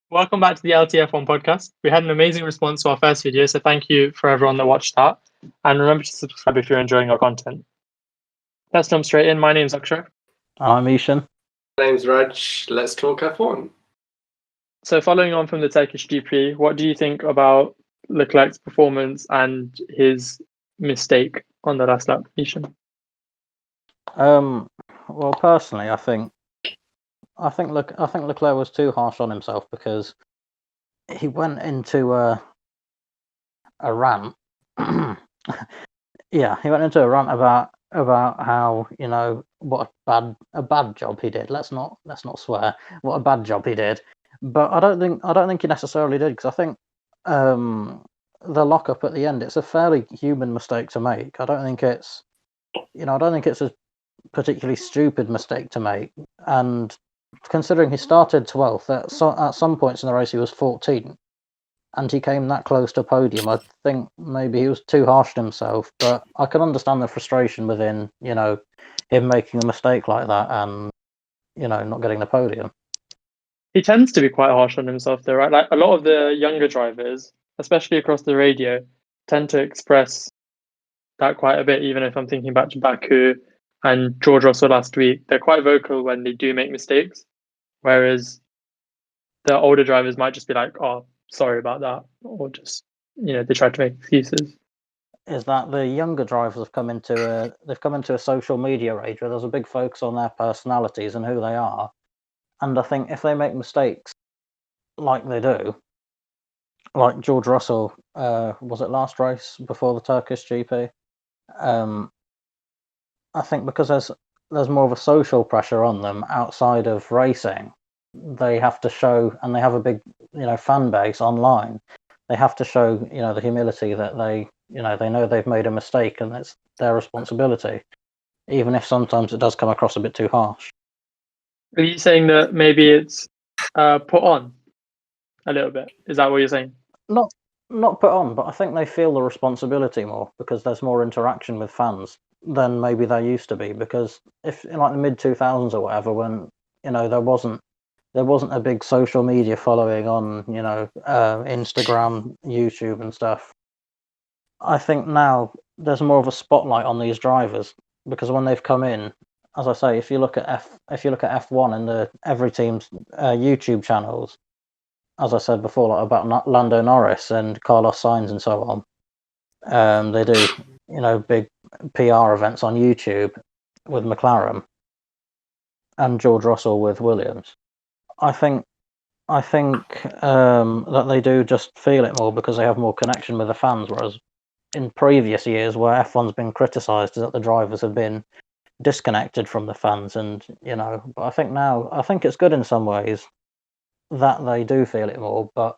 Welcome back to the LTF1 podcast. We had an amazing response to our first video, so thank you for everyone that watched that. And remember to subscribe if you're enjoying our content. Let's jump straight in. My name's Akshay. I'm Ishan. My name's Raj. Let's talk F1. So, following on from the Turkish GP, what do you think about Leclerc's performance and his mistake on the last lap, Ishan? Well, personally, I think Leclerc was too harsh on himself because he went into a rant. Yeah, he went into a rant about how what a bad job he did. Let's not swear. What a bad job he did. But I don't think he necessarily did, because I think the lockup at the end, it's a fairly human mistake to make. I don't think it's a particularly stupid mistake to make. And considering he started 12th, at some points in the race he was 14th, and he came that close to podium, I think maybe he was too harsh on himself. But I can understand the frustration within, him making a mistake like that and, not getting the podium. He tends to be quite harsh on himself, though, right? Like a lot of the younger drivers, especially across the radio, tend to express that quite a bit. Even if I'm thinking back to Baku and George Russell last week, they're quite vocal when they do make mistakes, whereas the older drivers might just be like, "Oh, sorry about that," or just they try to make excuses. Is that the younger drivers have come into a social media age where there's a big focus on their personalities and who they are, and I think if they make mistakes like they do, like George Russell, was it last race before the Turkish GP? I think because there's more of a social pressure on them outside of racing, they have to show, and they have a big fan base online. They have to show the humility that they know they've made a mistake and it's their responsibility, even if sometimes it does come across a bit too harsh. Are you saying that maybe it's put on a little bit? Is that what you're saying? Not put on, but I think they feel the responsibility more because there's more interaction with fans than maybe there used to be. Because if in like the mid 2000s or whatever, when there wasn't a big social media following on Instagram, YouTube, and stuff. I think now there's more of a spotlight on these drivers because when they've come in, as I say, if you look at F1 and every team's YouTube channels, as I said before, like about Lando Norris and Carlos Sainz and so on, they do big PR events on YouTube with McLaren and George Russell with Williams. I think that they do just feel it more because they have more connection with the fans, whereas in previous years where F1's been criticised is that the drivers have been disconnected from the fans, and but I think it's good in some ways that they do feel it more, but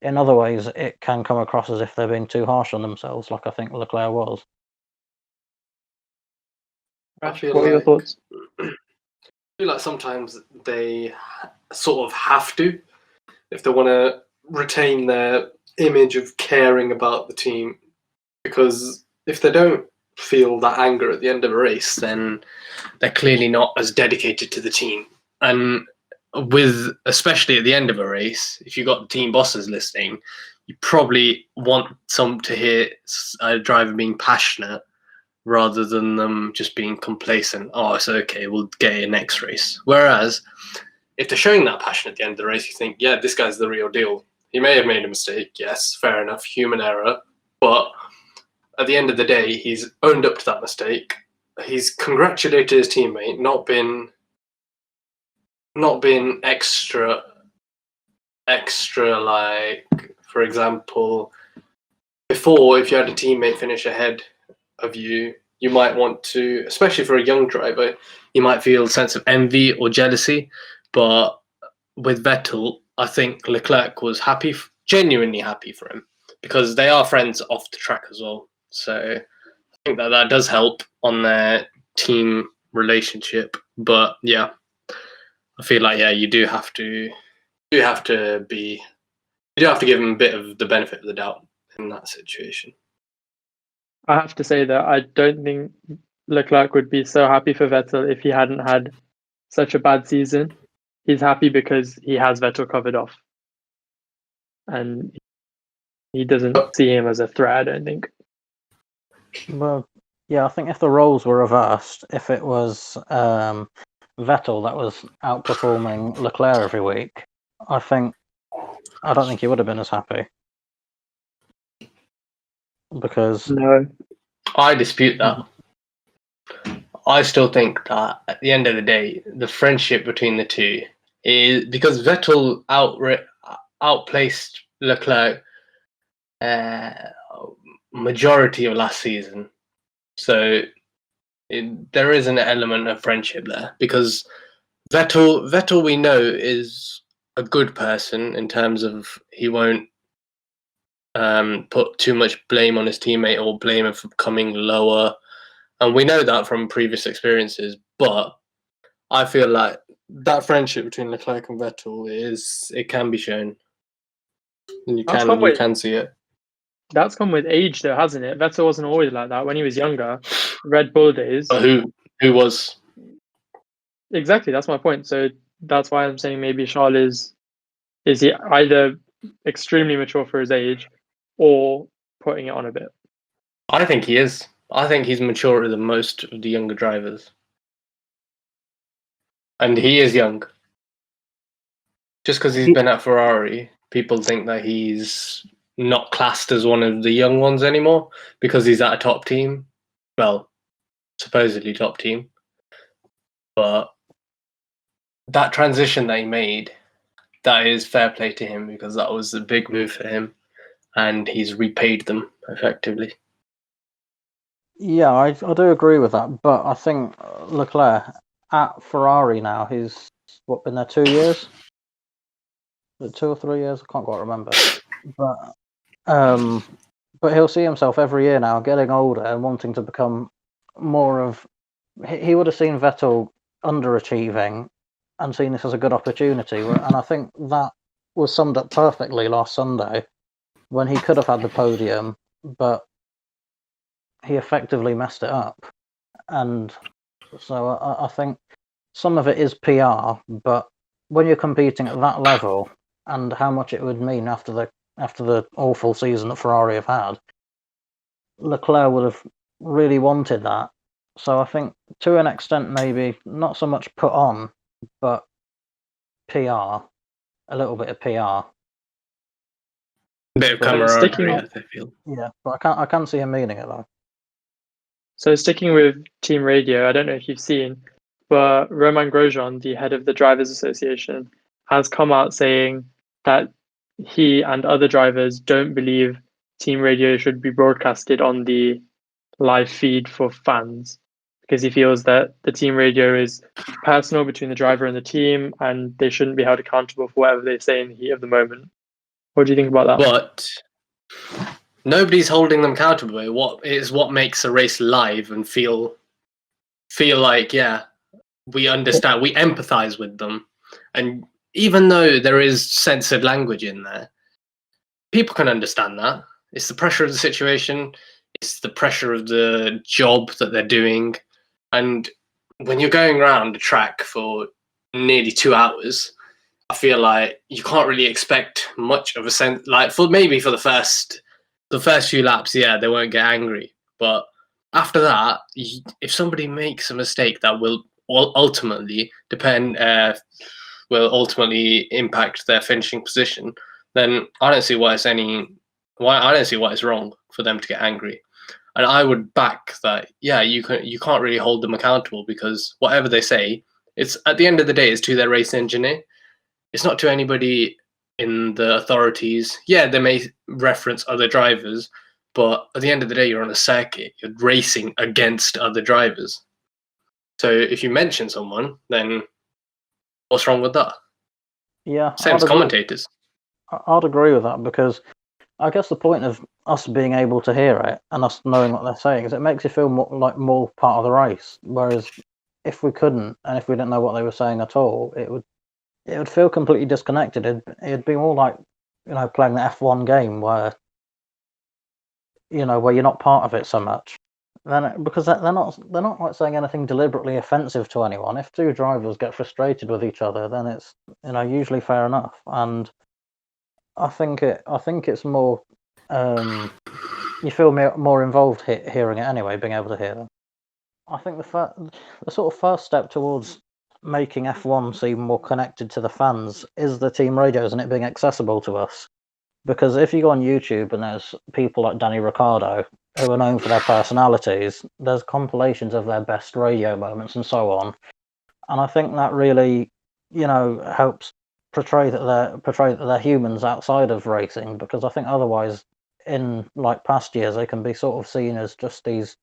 in other ways it can come across as if they're being too harsh on themselves, like I think Leclerc was. What are your thoughts? I feel like sometimes they sort of have to, if they want to retain their image of caring about the team, because if they don't feel that anger at the end of a race, then they're clearly not as dedicated to the team. And especially at the end of a race, if you've got the team bosses listening, you probably want some to hear a driver being passionate rather than them just being complacent. Oh, it's okay, we'll get it next race. Whereas if they're showing that passion at the end of the race, you think, yeah, this guy's the real deal. He may have made a mistake, yes, fair enough, human error, but at the end of the day, he's owned up to that mistake. He's congratulated his teammate, not been extra like, for example, before, if you had a teammate finish ahead of you, you might want to, especially for a young driver, you might feel a sense of envy or jealousy. But with Vettel, I think Leclerc was genuinely happy for him, because they are friends off the track as well. So I think that does help on their team relationship. But yeah, I feel like you do have to give him a bit of the benefit of the doubt in that situation. I have to say that I don't think Leclerc would be so happy for Vettel if he hadn't had such a bad season. He's happy because he has Vettel covered off. and he doesn't see him as a threat, I don't think. Well, yeah, I think if the roles were reversed, if it was Vettel that was outperforming Leclerc every week, I don't think he would have been as happy. Because No. I dispute that. I still think that at the end of the day, the friendship between the two is because Vettel outplaced Leclerc majority of last season. So there is an element of friendship there because Vettel we know is a good person in terms of he won't put too much blame on his teammate or blame him for coming lower, and we know that from previous experiences. But I feel like that friendship between Leclerc and Vettel it can be shown, and you can see it. That's come with age, though, hasn't it? Vettel wasn't always like that when he was younger. Red Bull days. But who was? Exactly, that's my point. So that's why I'm saying maybe Charles is he either extremely mature for his age or putting it on a bit. I think he is. I think he's maturer than most of the younger drivers. And he is young. Just because he's been at Ferrari, people think that he's not classed as one of the young ones anymore because he's at a top team. Well, supposedly top team. But that transition that he made, that is fair play to him because that was a big move for him and he's repaid them effectively. Yeah, I do agree with that, but I think Leclerc at Ferrari now, he's been there 2 years? 2 or 3 years? I can't quite remember. But he'll see himself every year now getting older and wanting to become more of. He would have seen Vettel underachieving and seen this as a good opportunity, and I think that was summed up perfectly last Sunday when he could have had the podium, but he effectively messed it up. And so I think some of it is PR, but when you're competing at that level and how much it would mean after the awful season that Ferrari have had, Leclerc would have really wanted that. So I think to an extent maybe not so much put on, but PR, a little bit of PR. Bit of camaraderie, I feel. Yeah, but I can't see him meaning it though. So sticking with Team Radio, I don't know if you've seen, but Romain Grosjean, the head of the Drivers Association, has come out saying that he and other drivers don't believe Team Radio should be broadcasted on the live feed for fans because he feels that the team radio is personal between the driver and the team and they shouldn't be held accountable for whatever they say in the heat of the moment. What do you think about that? But nobody's holding them accountable. What makes a race live and feel like, yeah, we understand, we empathize with them. And even though there is censored language in there, people can understand that. It's the pressure of the situation. It's the pressure of the job that they're doing. And when you're going around a track for nearly 2 hours, I feel like you can't really expect much of a sense. Like for the first few laps, yeah, they won't get angry. But after that, if somebody makes a mistake that will ultimately impact their finishing position, then I don't see why it's wrong for them to get angry. And I would back that. Yeah, you can't really hold them accountable because whatever they say, it's at the end of the day, it's to their race engineer. It's not to anybody in the authorities. Yeah, they may reference other drivers, but at the end of the day, you're on a circuit. You're racing against other drivers. So if you mention someone, then what's wrong with that? Yeah, same as commentators. I'd agree with that because I guess the point of us being able to hear it and us knowing what they're saying is it makes you feel more part of the race. Whereas if we couldn't and if we didn't know what they were saying at all, it would feel completely disconnected. It'd be more like playing the F1 game where where you're not part of it so much. Then because they're not like saying anything deliberately offensive to anyone. If two drivers get frustrated with each other, then it's usually fair enough. And I think it's more. You feel more involved hearing it anyway, being able to hear them. I think the sort of first step towards making F1 seem more connected to the fans is the team radios and it being accessible to us. Because if you go on YouTube and there's people like Danny Ricciardo who are known for their personalities, there's compilations of their best radio moments and so on. And I think that really, helps portray that they're humans outside of racing. Because I think otherwise, in like past years, they can be sort of seen as just these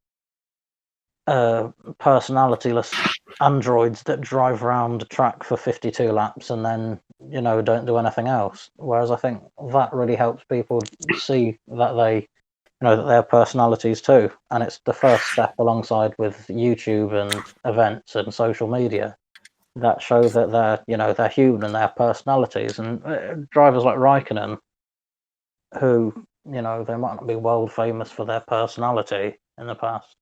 personalityless androids that drive around a track for 52 laps and then don't do anything else. Whereas I think that really helps people see that that they have personalities too, and it's the first step alongside with YouTube and events and social media that show that they're human and they have personalities. And drivers like Raikkonen, who they might not be world famous for their personality in the past,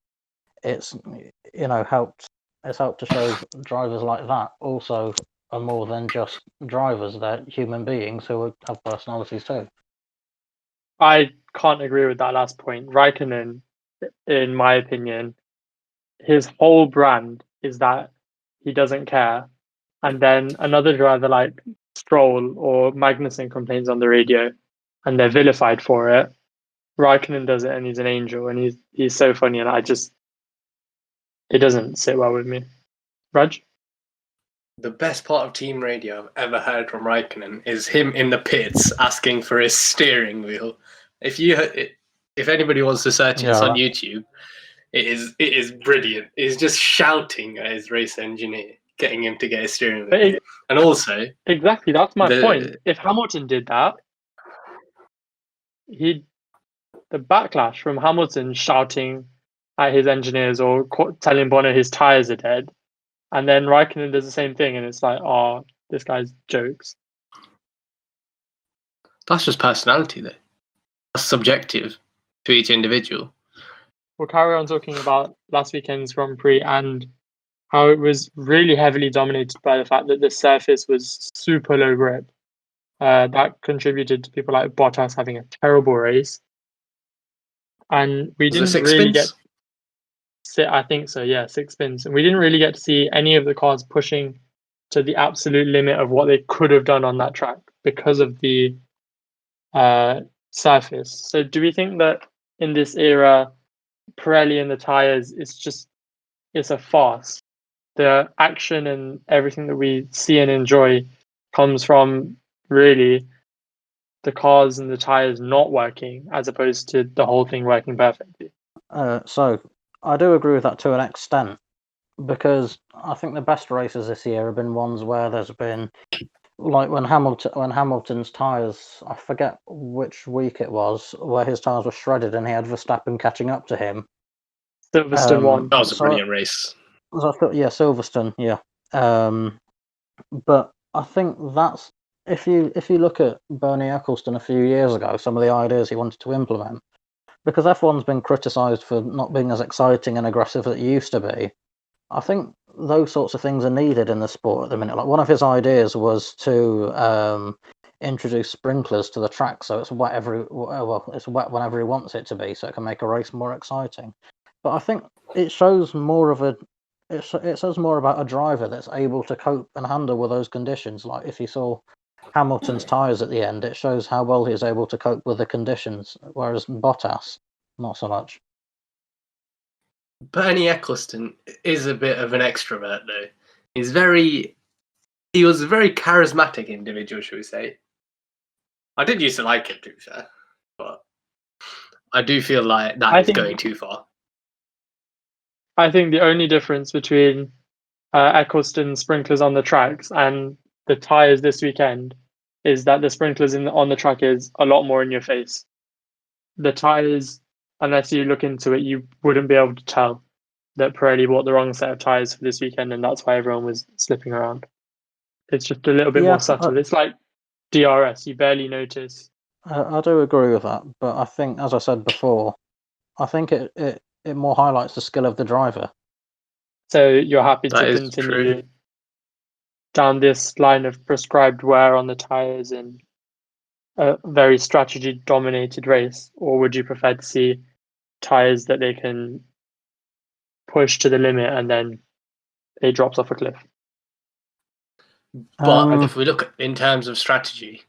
it's helped to show drivers like that also are more than just drivers. They're human beings who have personalities too. I can't agree with that last point. Raikkonen, in my opinion, his whole brand is that he doesn't care. And then another driver like Stroll or Magnussen complains on the radio and they're vilified for it. Raikkonen does it and he's an angel and he's so funny, and it doesn't sit well with me. Raj? The best part of team radio I've ever heard from Raikkonen is him in the pits asking for his steering wheel. If anybody wants to search this on YouTube, it is brilliant. He's just shouting at his race engineer, getting him to get his steering wheel. And also, exactly, that's my point. If Hamilton did that, the backlash from Hamilton shouting at his engineers or telling Bono his tires are dead, and then Raikkonen does the same thing, and it's like, oh, this guy's jokes. That's just personality, though. That's subjective to each individual. We'll carry on talking about last weekend's Grand Prix and how it was really heavily dominated by the fact that the surface was super low grip. That contributed to people like Bottas having a terrible race. And we didn't really get... I think so, yeah, 6 spins. And we didn't really get to see any of the cars pushing to the absolute limit of what they could have done on that track because of the surface. So do we think that in this era, Pirelli and the tires, it's a farce? The action and everything that we see and enjoy comes from really the cars and the tires not working as opposed to the whole thing working perfectly. So I do agree with that to an extent, because I think the best races this year have been ones where there's been, like when Hamilton's tyres, I forget which week it was, where his tyres were shredded and he had Verstappen catching up to him. Silverstone won. That was a brilliant race. Yeah, Silverstone, yeah. But I think that's, if you look at Bernie Ecclestone a few years ago, some of the ideas he wanted to implement, because F1's been criticised for not being as exciting and aggressive as it used to be. I think those sorts of things are needed in the sport at the minute. Like, one of his ideas was to introduce sprinklers to the track, so it's wet it's wet whenever he wants it to be, so it can make a race more exciting. But I think it shows more of it says more about a driver that's able to cope and handle with those conditions. Like if you saw Hamilton's tyres at the end, it shows how well he's able to cope with the conditions, whereas Bottas, not so much. Bernie Ecclestone is a bit of an extrovert, though. He was a very charismatic individual, shall we say. I did used to like him, to be fair, but I do feel like that is going too far. I think the only difference between Eccleston sprinklers on the tracks and the tyres this weekend is that the sprinklers on the track is a lot more in your face. The tyres, unless you look into it, you wouldn't be able to tell that Pirelli bought the wrong set of tyres for this weekend, and that's why everyone was slipping around. It's just a little bit more subtle. It's like DRS, you barely notice. I do agree with that, but I think, as I said before, I think it more highlights the skill of the driver. So you're happy to continue down this line of prescribed wear on the tyres and a very strategy dominated race, or would you prefer to see tires that they can push to the limit and then it drops off a cliff? But if we look in terms of strategy,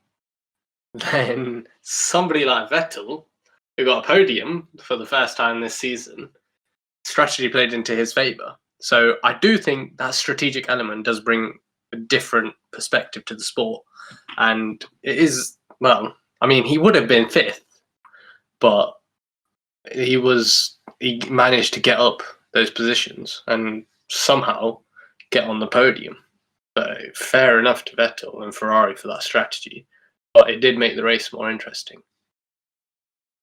then somebody like Vettel, who got a podium for the first time this season, strategy played into his favour. So I do think that strategic element does bring a different perspective to the sport. And it is, well, I mean, he would have been fifth, but he managed to get up those positions and somehow get on the podium. So fair enough to Vettel and Ferrari for that strategy, but it did make the race more interesting.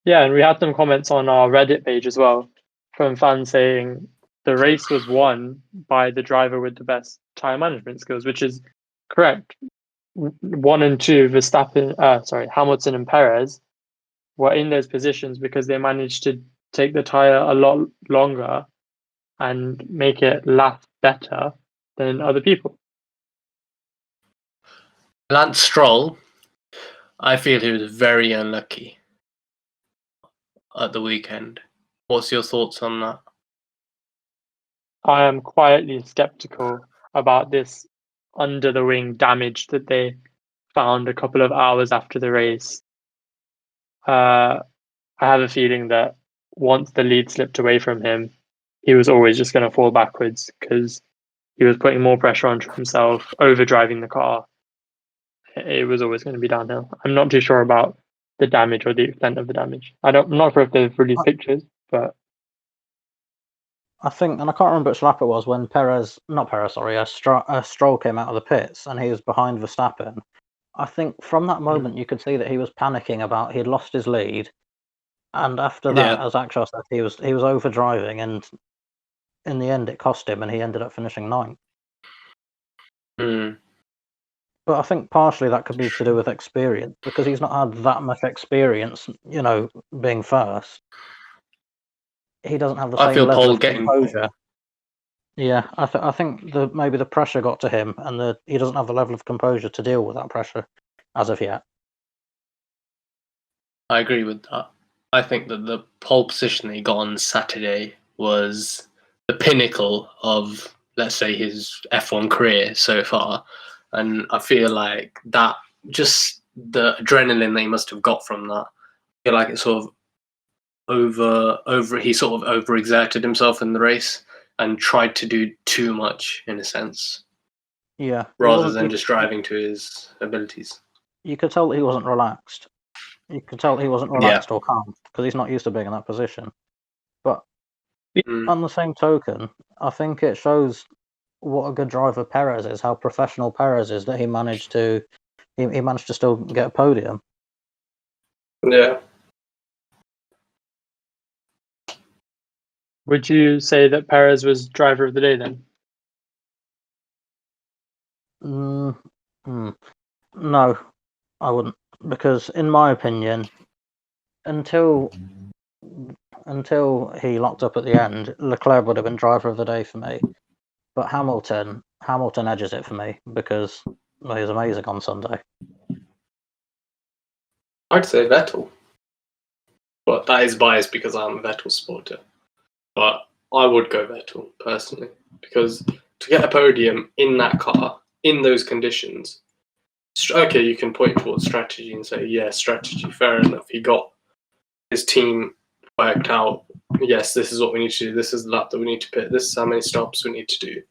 Yeah, and we had some comments on our Reddit page as well from fans saying the race was won by the driver with the best tire management skills, which is correct. 1 and 2, Hamilton and Perez were in those positions because they managed to take the tire a lot longer and make it last better than other people. Lance Stroll, I feel he was very unlucky at the weekend. What's your thoughts on that? I am quietly skeptical about this under the wing damage that they found a couple of hours after the race. I have a feeling that once the lead slipped away from him, he was always just going to fall backwards because he was putting more pressure onto himself, overdriving the car. It was always going to be downhill. I'm not too sure about the damage or the extent of the damage. I'm not sure if they've released pictures, but I think, and I can't remember which lap it was when Stroll came out of the pits and he was behind Verstappen. I think from that moment you could see that he was panicking about he'd lost his lead, and after that, as Akshay said, he was overdriving, and in the end it cost him, and he ended up finishing ninth. But I think partially that could be to do with experience because he's not had that much experience, being first. He doesn't have the same level of composure. Yeah, I think maybe the pressure got to him, and he doesn't have the level of composure to deal with that pressure as of yet. I agree with that. I think that the pole position that he got on Saturday was the pinnacle of, let's say, his F1 career so far. And I feel like that, just the adrenaline that he must have got from that, I feel like it sort of he sort of overexerted himself in the race and tried to do too much in a sense. Yeah. Rather than just driving to his abilities. You could tell that he wasn't relaxed. You could tell he wasn't relaxed or calm because he's not used to being in that position. But on the same token, I think it shows what a good driver Perez is, how professional Perez is, that he managed to still get a podium. Yeah. Would you say that Perez was driver of the day then? No, I wouldn't, because in my opinion, until he locked up at the end, Leclerc would have been driver of the day for me. But Hamilton edges it for me because he was amazing on Sunday. I'd say Vettel. But that is biased because I'm a Vettel supporter. But I would go Vettel, personally. Because to get a podium in that car, in those conditions, okay, you can point towards strategy and say, yeah, strategy, fair enough. He got his team worked out. Yes, this is what we need to do. This is the lap that we need to pit. This is how many stops we need to do.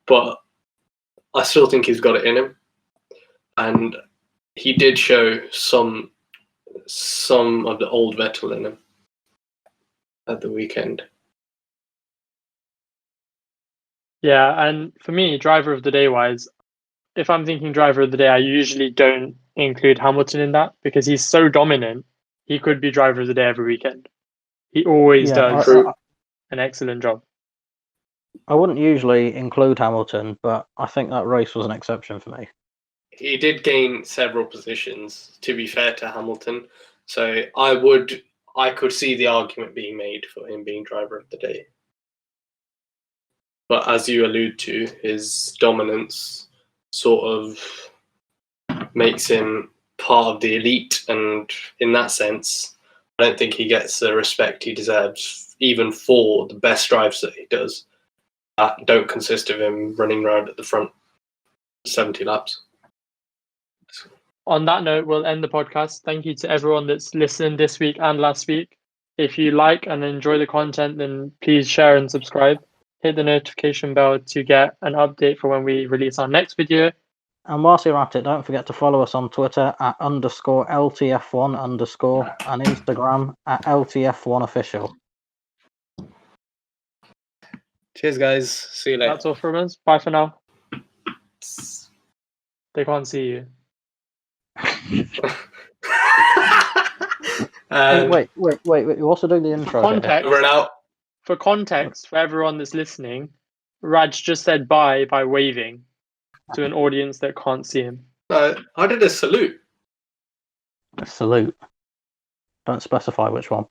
But I still think he's got it in him. And he did show some of the old Vettel in him at the weekend. Yeah, and for me, driver of the day wise, if I'm thinking driver of the day, I usually don't include Hamilton in that because he's so dominant. He could be driver of the day every weekend. He always does an excellent job. I wouldn't usually include Hamilton, but I think that race was an exception for me. He did gain several positions, to be fair to Hamilton. So I could see the argument being made for him being driver of the day. But as you allude to, his dominance sort of makes him part of the elite, and in that sense, I don't think he gets the respect he deserves, even for the best drives that he does that don't consist of him running around at the front 70 laps. On that note, we'll end the podcast. Thank you to everyone that's listened this week and last week. If you like and enjoy the content, then please share and subscribe. Hit the notification bell to get an update for when we release our next video. And whilst you're at it, don't forget to follow us on Twitter at _LTF1_ and Instagram at LTF1official. Cheers, guys. See you later. That's all from us. Bye for now. They can't see you. Wait, you're also doing the intro. Context. Over and out. For context, for everyone that's listening, Raj just said bye by waving to an audience that can't see him. I did a salute. Salute. Don't specify which one.